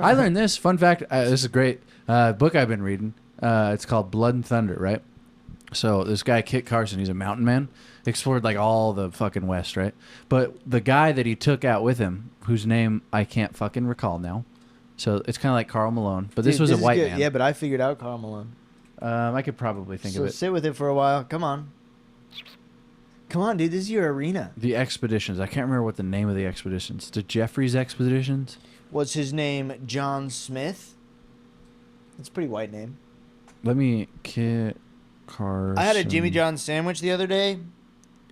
I learned this. Fun fact. This is a great book I've been reading. It's called Blood and Thunder, right? So this guy, Kit Carson, he's a mountain man, explored like all the fucking West, right? But the guy that he took out with him, whose name I can't fucking recall now. So it's kind of like Karl Malone, but this was a white man. Yeah, but I figured out Karl Malone. I could probably think of it. Sit with it for a while. Come on. Come on, dude. This is your arena. The expeditions. I can't remember what the name of the expeditions. The Jeffries expeditions? What's his name? John Smith? That's a pretty white name. Let me... Kit Carson. I had a Jimmy John's sandwich the other day.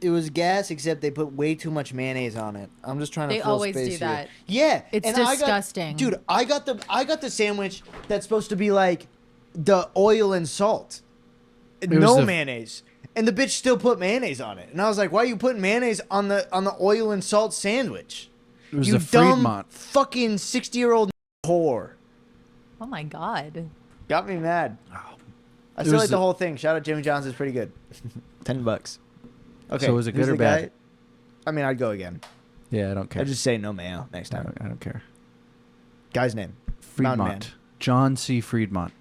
It was gas, except they put way too much mayonnaise on it. I'm just trying to fill space here. They always do that. Yeah. It's disgusting. Dude, I got the sandwich that's supposed to be like the oil and salt. No mayonnaise. And the bitch still put mayonnaise on it. And I was like, why are you putting mayonnaise on the oil and salt sandwich? It was you the dumb Fremont. fucking 60-year-old whore. Oh my God. Got me mad. Oh. I still like the whole thing. Shout out Jimmy John's. It's pretty good. $10. Okay. So was it good or bad? I mean, I'd go again. Yeah, I don't care. I'd just say no mayo next time. I don't care. Guy's name? Fremont. John C. Fremont.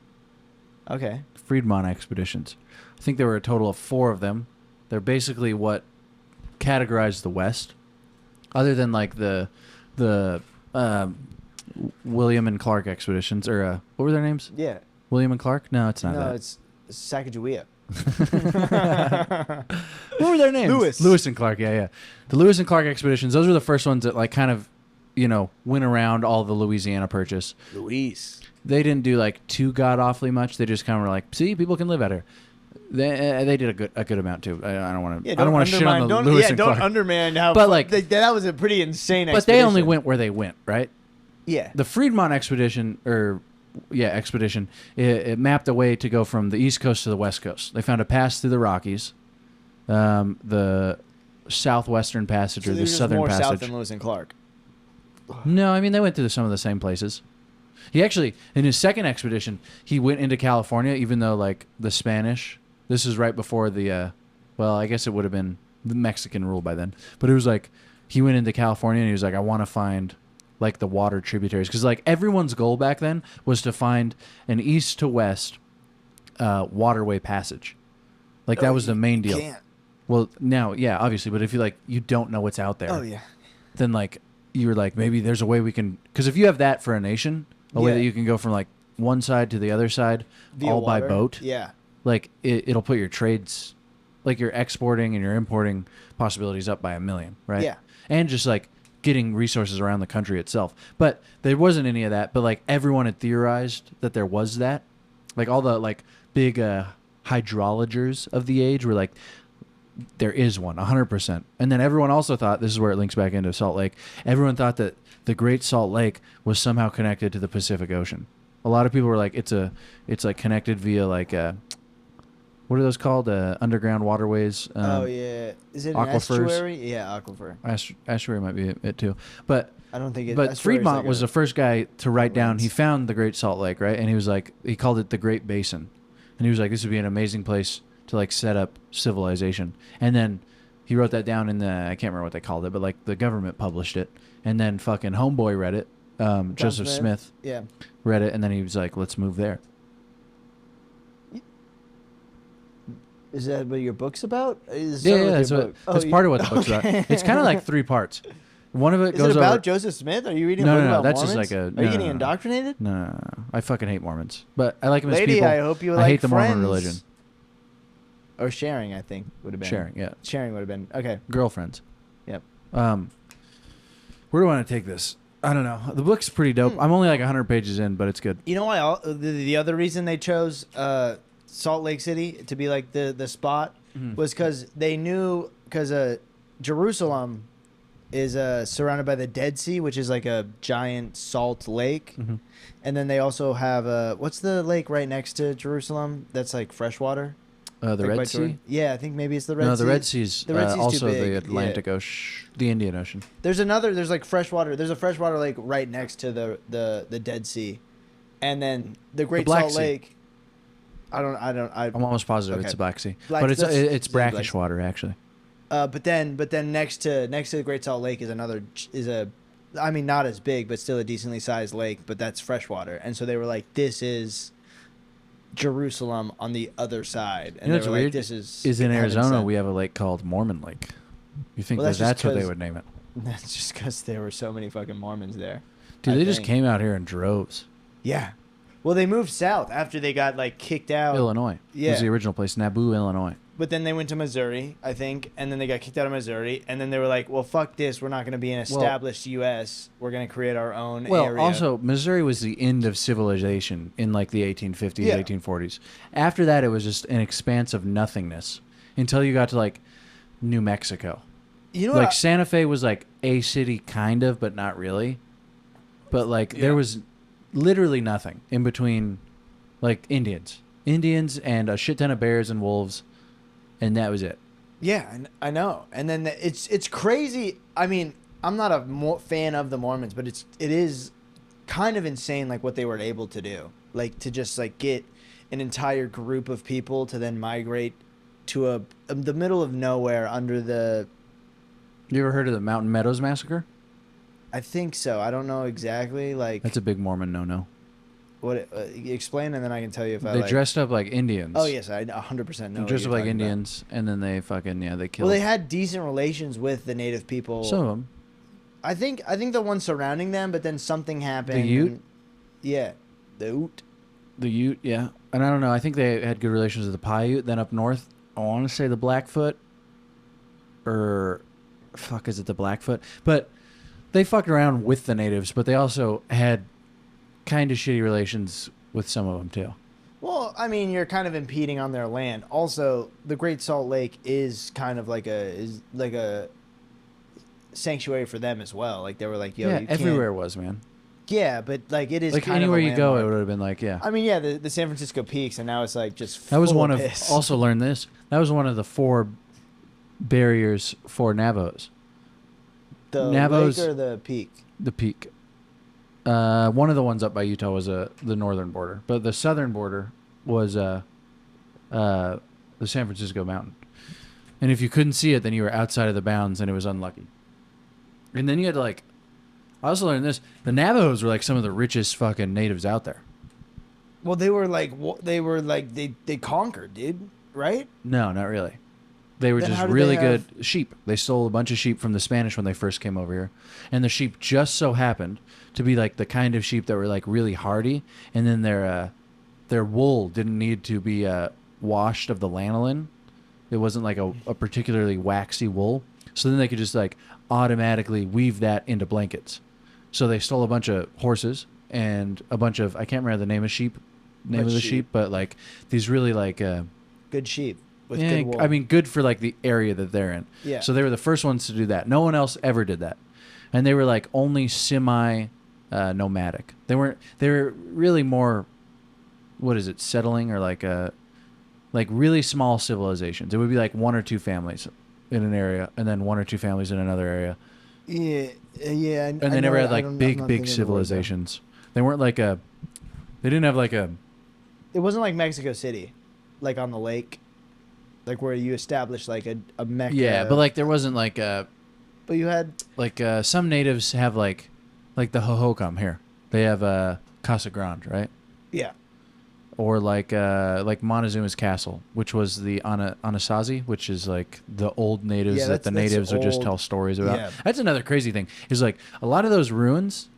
Okay. Fremont expeditions. I think there were a total of 4 of them. They're basically what categorized the West, other than like the William and Clark expeditions, or what were their names? Yeah. William and Clark? No, it's not that. No, it's Sacagawea. What were their names? Lewis and Clark. Yeah. The Lewis and Clark expeditions. Those were the first ones that like kind of, went around all the Louisiana Purchase. Luis. They didn't do like too god awfully much. They just kind of were like, see, people can live out here. They did a good amount too. I don't want to. Yeah, I don't want to shit on the Lewis and Clark. Don't undermine how. But like that was a pretty insane. But expedition. they only went where they went, right? Yeah. The Fremont expedition, expedition. It mapped a way to go from the East Coast to the West Coast. They found a pass through the Rockies, the Southwestern Passage or the Southern more Passage. South than Lewis and Clark. No, I mean they went through some of the same places. He actually, in his second expedition, he went into California, even though like the Spanish. This is right before the, I guess it would have been the Mexican rule by then. But it was like he went into California and he was like, I want to find like the water tributaries, because like everyone's goal back then was to find an east to west waterway passage. Like that was the main deal. Can't. Well, now, yeah, obviously, but if you don't know what's out there. Oh yeah. Then like you were like, maybe there's a way we can, because if you have that for a nation, a way that you can go from like one side to the other side via all water. by boat. Yeah. Like it'll put your trades, like your exporting and your importing possibilities up by 1,000,000, right? Yeah. And just like getting resources around the country itself. But there wasn't any of that. But like everyone had theorized that there was that. Like all the like big hydrologers of the age were like, there is one, 100%. And then everyone also thought, this is where it links back into Salt Lake. Everyone thought that the Great Salt Lake was somehow connected to the Pacific Ocean. A lot of people were like, it's like connected via like what are those called? Underground waterways. Oh yeah, is it aquifers? An estuary? Yeah, aquifer. Estuary might be it too, but I don't think it. But Fremont was the first guy to write down. He found the Great Salt Lake, right? And he was like, he called it the Great Basin, and he was like, this would be an amazing place to like set up civilization. And then he wrote that down in the, I can't remember what they called it, but like the government published it, and then fucking Homeboy read it. Joseph Smith. Yeah. Read it, and then he was like, let's move there. Is that what your book's about? Yeah, that's part of what the book's about. It's kind of like 3 parts. One of it goes Is it about over... Joseph Smith? Are you reading no, a book about that's Mormons? just like a... Are you getting indoctrinated? No. I fucking hate Mormons. But I like them as Lady, people. I hope you I like hate the Mormon friends. religion. Or sharing, I think, would have been. Sharing, yeah. Sharing would have been. Okay. Girlfriends. Yep. Where do I want to take this? I don't know. The book's pretty dope. I'm only like 100 pages in, but it's good. You know why? The other reason they chose Salt Lake City to be like the spot was because they knew, because Jerusalem is surrounded by the Dead Sea, which is like a giant salt lake. And then they also have what's the lake right next to Jerusalem that's like freshwater? The Red Sea? Yeah, I think maybe it's the Red Sea. No, the Red Sea's also too big. the Atlantic Ocean, the Indian Ocean. There's like freshwater. There's a freshwater lake right next to the Dead Sea, and then the Great Salt Lake. I'm almost positive it's the Black Sea, but it's brackish water actually. But then next to the Great Salt Lake is I mean, not as big, but still a decently sized lake, but that's freshwater. And so they were like, this is Jerusalem on the other side. And You know they what's were weird? like, this is in heaven Arizona, sent. we have a lake called Mormon Lake. You think Well, that's that's just what they 'cause- would name it? That's just because there were so many fucking Mormons there. Dude, I they just think. came out here in droves. Yeah. Well, they moved south after they got like kicked out. Illinois. Yeah. Was the original place, Nauvoo, Illinois. But then they went to Missouri, I think, and then they got kicked out of Missouri, and then they were like, "Well, fuck this. We're not going to be an established U.S. We're going to create our own Well, area." also, Missouri was the end of civilization in like the 1850s, Yeah. 1840s. After that, it was just an expanse of nothingness until you got to like New Mexico. you know Like what? Santa Fe was like a city, kind of, but not really. But like there was literally nothing in between, like Indians and a shit ton of bears and wolves, and that was it. Yeah, I know. And then it's crazy. I mean, I'm not a fan of the Mormons, but it is kind of insane, like what they were able to do, like to just like get an entire group of people to then migrate to the middle of nowhere under the. You ever heard of the Mountain Meadows Massacre? I think so. I don't know exactly. Like That's a big Mormon no-no. what? Explain, and then I can tell you if I. They like, dressed up like Indians. Oh yes, I 100% know. They what dressed you're up like talking about. Indians, and then they fucking they killed. Well, they had decent relations with the native people. some of them. I think the ones surrounding them, but then something happened. Ute? and- yeah, the Ute. The Ute, yeah. And I don't know. I think they had good relations with the Paiute. Then up north, I want to say the Blackfoot. Or, fuck, is it the Blackfoot? But they fucked around with the natives, but they also had kind of shitty relations with some of them, too. Well, I mean, you're kind of impeding on their land. Also, the Great Salt Lake is kind of like a sanctuary for them as well. Like they were like, yo, yeah, you can't- everywhere was, man. Yeah, but like it is Like kind anywhere of a you go, it landmark. would have been like, yeah. I mean, yeah, the San Francisco Peaks, and now it's like just. That was full one of, piss. also learned this, that was one of the 4 barriers for Navajos. the Navajos- lake or the peak. The peak. One of the ones up by Utah was the northern border, but the southern border was the San Francisco mountain. And if you couldn't see it, then you were outside of the bounds, and it was unlucky. And then you had to like, I also learned this: the Navajos were like some of the richest fucking natives out there. Well, they were like they conquered, dude. Right? No, not really. They were Then just how did they really have- good sheep. They stole a bunch of sheep from the Spanish when they first came over here. And the sheep just so happened to be like the kind of sheep that were like really hardy. And then their wool didn't need to be washed of the lanolin. It wasn't like a particularly waxy wool. So then they could just like automatically weave that into blankets. So they stole a bunch of horses and a bunch of, I can't remember the name of sheep, What the sheep? sheep, but like these really like, Good sheep with yeah, good wool. I mean, good for like the area that they're in. Yeah. So they were the first ones to do that. No one else ever did that, and they were like only semi nomadic. They weren't. They were really more. What is it? Settling or like really small civilizations. It would be like 1 or 2 families in an area, and then 1 or 2 families in another area, yeah, yeah. and they never had like big civilizations. They weren't like a. They didn't have like a. It wasn't like Mexico City, like on the lake, like where you establish like a Mecca. Yeah, but like there wasn't like a. But you had. Like some natives have like the Hohokam here. They have Casa Grande, right? Yeah. Or like Montezuma's castle, which was the Anasazi, which is like the old natives Yeah, that the that's natives would just old. tell stories about. Yeah. That's another crazy thing. Is like a lot of those ruins,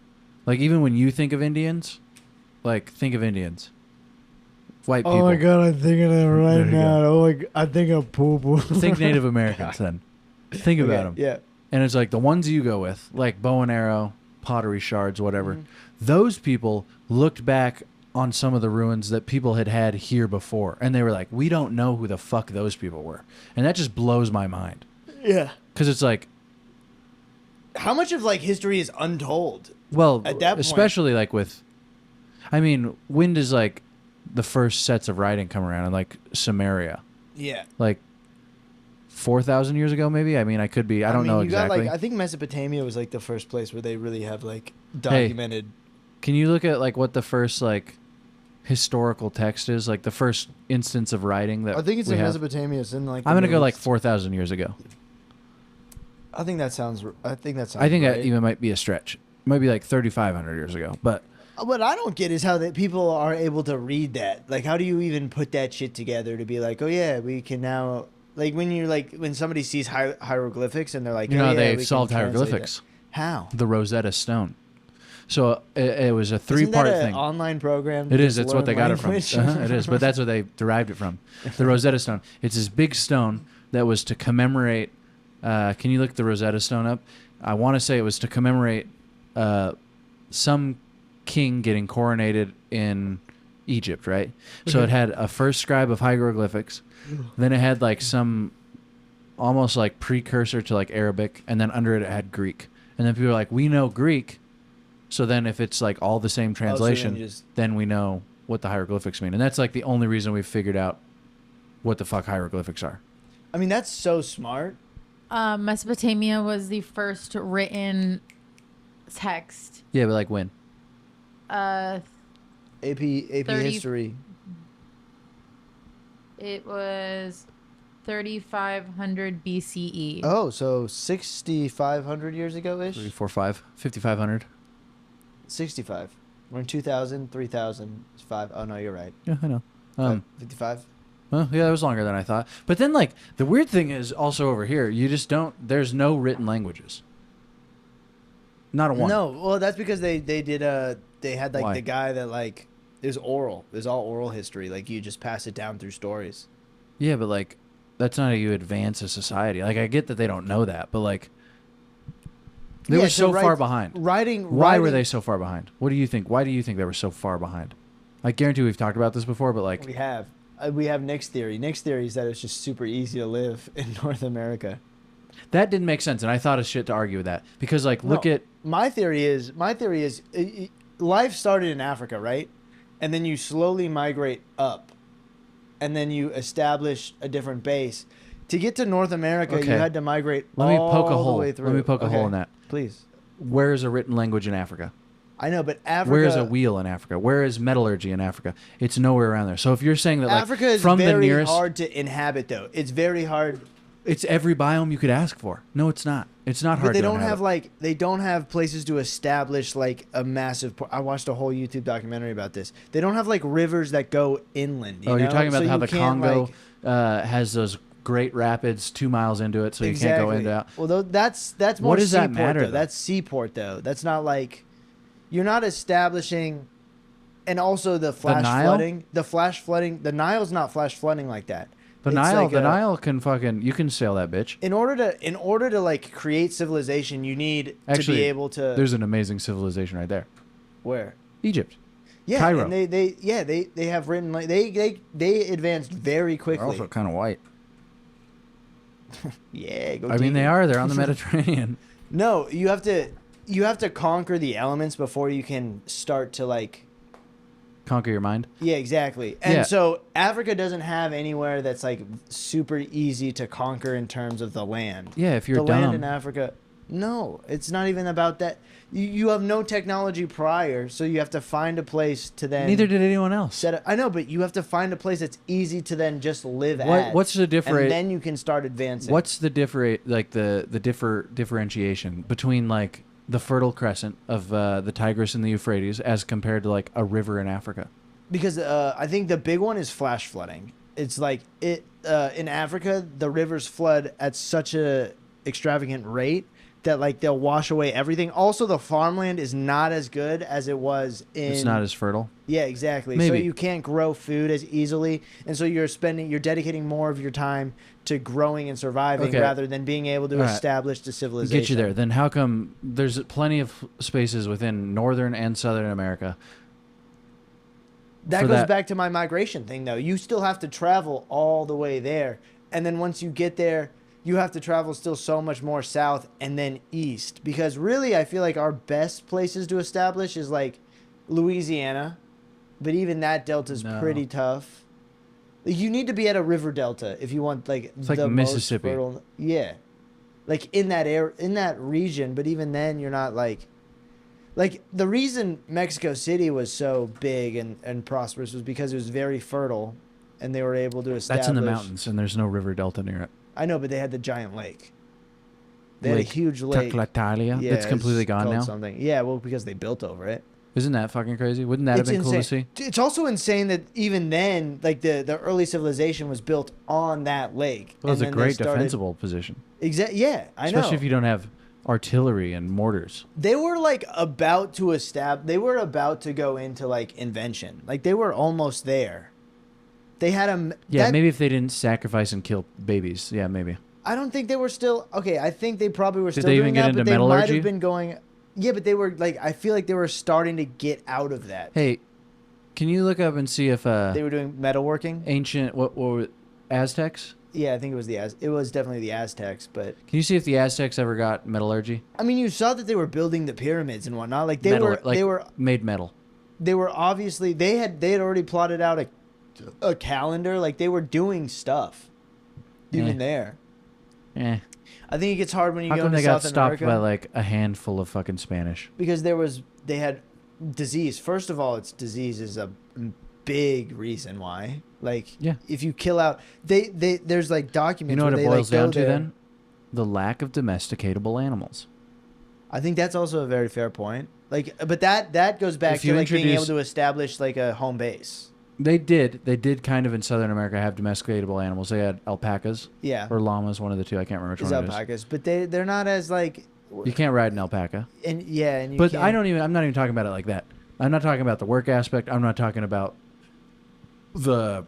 like even when you think of Indians, like think of Indians, white people. Oh my god, I'm thinking of it There right you go. now. Oh my, I think of poo poo. Think Native Americans then. Think about them. Yeah. And it's like the ones you go with, like bow and arrow, pottery shards, whatever. Mhm. Those people looked back on some of the ruins that people had here before, and they were like, we don't know who the fuck those people were. And that just blows my mind. Yeah. Because it's like, How much of like history is untold? well, At that point- especially like with, I mean, when does like the first sets of writing come around in like Samaria? Yeah. Like 4,000 years ago, maybe? I mean, I could be, I don't mean, know you got, exactly. like, I think Mesopotamia was like the first place where they really have like documented. Can you look at like what the first like historical text is, like the first instance of writing that I think it's we in have? Mesopotamia. It's in like. I'm the gonna go Middle like East. 4,000 years ago. I think that sounds. I think that sounds. I think right. that even might be a stretch. Might be like 3,500 years ago, but What I don't get is how that people are able to read that. Like, how do you even put that shit together to be like, oh yeah, we can now. Like when somebody sees hieroglyphics and they're like, you oh, know, yeah, they've we can solved translate hieroglyphics. that. How? The Rosetta Stone. So it was a Isn't three-part that an thing. online program? It to is. just It's what they learn got it from. language? It is. But that's where they derived it from. The Rosetta Stone. It's this big stone that was to commemorate. Can you look the Rosetta Stone up? I want to say it was to commemorate some king getting coronated in Egypt, right? So it had a first scribe of hieroglyphics. Then it had like some almost like precursor to like Arabic. And then under it had Greek. And then people were like, we know Greek. So then if it's like all the same translation, then we know what the hieroglyphics mean. And that's like the only reason we've figured out what the fuck hieroglyphics are. I mean, that's so smart. Mesopotamia was the first written text. Yeah, but like when? Uh, AP 30 history. it was 3,500 BCE. Oh, so 6,500 years ago ish. 3, 4, 5, 5,500. 65. We're in 2000, 3000, 5. Oh no, you're right. Yeah, I know. 55. Well, yeah, that was longer than I thought. But then, like, the weird thing is also over here, you just don't. There's no written languages. Not a one. No, well, that's because they had like Why? the guy that like it was oral. It was all oral history. Like you just pass it down through stories. Yeah, but like, that's not how you advance a society. Like, I get that they don't know that, but like, they were so far behind. Why were they so far behind? What do you think? Why do you think they were so far behind? I guarantee we've talked about this before, but like, we have Nick's theory. Nick's theory is that it's just super easy to live in North America. that didn't make sense, and I thought of shit to argue with that because like, look at my theory is life started in Africa, right? And then you slowly migrate up, and then you establish a different base. To get to North America, Okay. you had to migrate Let me poke a all the hole. way through. Let me poke a hole in that. Please. Where is a written language in Africa? I know, but Africa. Where is a wheel in Africa? Where is metallurgy in Africa? It's nowhere around there. So if you're saying that like Africa is from the very nearest, hard to inhabit, though. It's very hard. it's every biome you could ask for. No, it's not. It's not hard. But they to don't inhabit. have like they don't have places to establish like a massive. I watched a whole YouTube documentary about this. They don't have like rivers that go inland. You know? You're talking about So how you the can't, Congo like, has those great rapids 2 miles into it, so you can't go into out. Well, that's more What does that seaport, matter, though. though? That's seaport though. That's not like you're not establishing, and also the flash Nile? flooding. The flash flooding. The Nile's not flash flooding like that. The It's Nile, like the a- Nile can fucking you can sail that bitch. In order to like create civilization, you need Actually, to be able to. There's an amazing civilization right there, Where? Egypt. Yeah, Cairo. and they have written like they advanced very They're quickly. also kind of white. Yeah, go I mean, deep. they are. They're on the Mediterranean. No, you have to conquer the elements before you can start to like. Conquer your mind. Yeah, exactly. And Yeah. so Africa doesn't have anywhere that's like super easy to conquer in terms of the land. Yeah, if you're the dumb. land in Africa. No, it's not even about that. You have no technology prior, so you have to find a place to then. Neither did anyone else. Set up. I know, but you have to find a place that's easy to then just live at. What's the difference? And then you can start advancing. What's the differentiation between like the Fertile Crescent of the Tigris and the Euphrates as compared to like a river in Africa? Because I think the big one is flash flooding. It's like in Africa, the rivers flood at such a extravagant rate that like they'll wash away everything. Also, the farmland is not as good as it was in. It's not as fertile. Yeah, exactly. Maybe. So you can't grow food as easily, and so you're dedicating more of your time to growing and surviving Okay. rather than being able to All right. establish the civilization. Get you there. Then how come there's plenty of spaces within northern and southern America? That for goes that- back to my migration thing, though. You still have to travel all the way there, and then once you get there, you have to travel still so much more south and then east. Because really, I feel like our best places to establish is like Louisiana, but even that delta's No. pretty tough. You need to be at a river delta if you want like It's like the Mississippi. most fertile. Yeah, like in that region. But even then, you're not like the reason Mexico City was so big and prosperous was because it was very fertile, and they were able to establish. That's in the mountains, and there's no river delta near it. I know, but they had the giant lake. They had a huge lake. Taclatalia, Yeah, that's it's completely gone called now. Something. Yeah, well, because they built over it. Isn't that fucking crazy? Wouldn't that have been cool to see? It's also insane that even then, like the early civilization was built on that lake. Well, it's a and then they great started- defensible position. Yeah, I know. Especially if you don't have artillery and mortars. They were like about to establish. They were about to go into like invention. Like they were almost there. They had a. Yeah, maybe if they didn't sacrifice and kill babies. Yeah, maybe. I don't think they were still okay. I think they probably were Did still they doing even get that, into but they might metallurgy? have been going. Yeah, but they were like. I feel like they were starting to get out of that. Hey, can you look up and see if They were doing metalworking. ancient what were Aztecs? Yeah, I think it was it was definitely the Aztecs, but Can you see if the Aztecs ever got metallurgy? I mean, you saw that they were building the pyramids and whatnot. Like Made metal. they were obviously they had already plotted out a calendar. Like they were doing stuff, even there. Eh. I think it gets hard when you How go come to they got South stopped America by like a handful of fucking Spanish? because they had disease. First of all, it's disease is a big reason why. Like, Yeah. if you kill out, there's like documents. You know what where it they, boils like, go down to there. then? The lack of domesticatable animals. I think that's also a very fair point. Like, but that goes back If to you like being able introduce- to establish like a home base. They did kind of in Southern America have domesticatable animals. They had alpacas Yeah, or llamas, one of the two. I can't remember which is one it is. alpacas, but they're not as like. You can't ride an alpaca. And yeah, and you But can't, I'm not even talking about it like that. I'm not talking about the work aspect. I'm not talking about the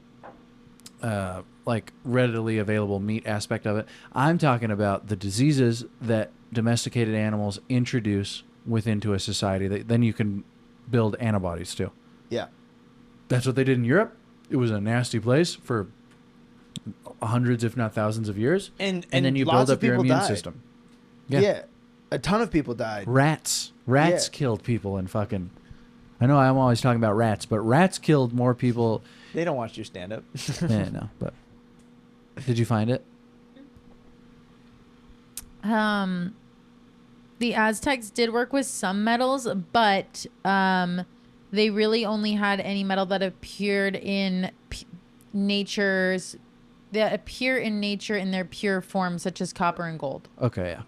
like readily available meat aspect of it. I'm talking about the diseases that domesticated animals introduce within a society that then you can build antibodies to. Yeah. That's what they did in Europe. It was a nasty place for hundreds, if not thousands of years. And then you lots build of up your people immune died. system. Yeah. A ton of people died. Rats Yeah. killed people in fucking... I know I'm always talking about rats, but rats killed more people... They don't watch your stand up. No, but... Did you find it? The Aztecs did work with some metals, but they really only had any metal that appeared in nature in their pure form, such as copper and gold. Okay, yeah.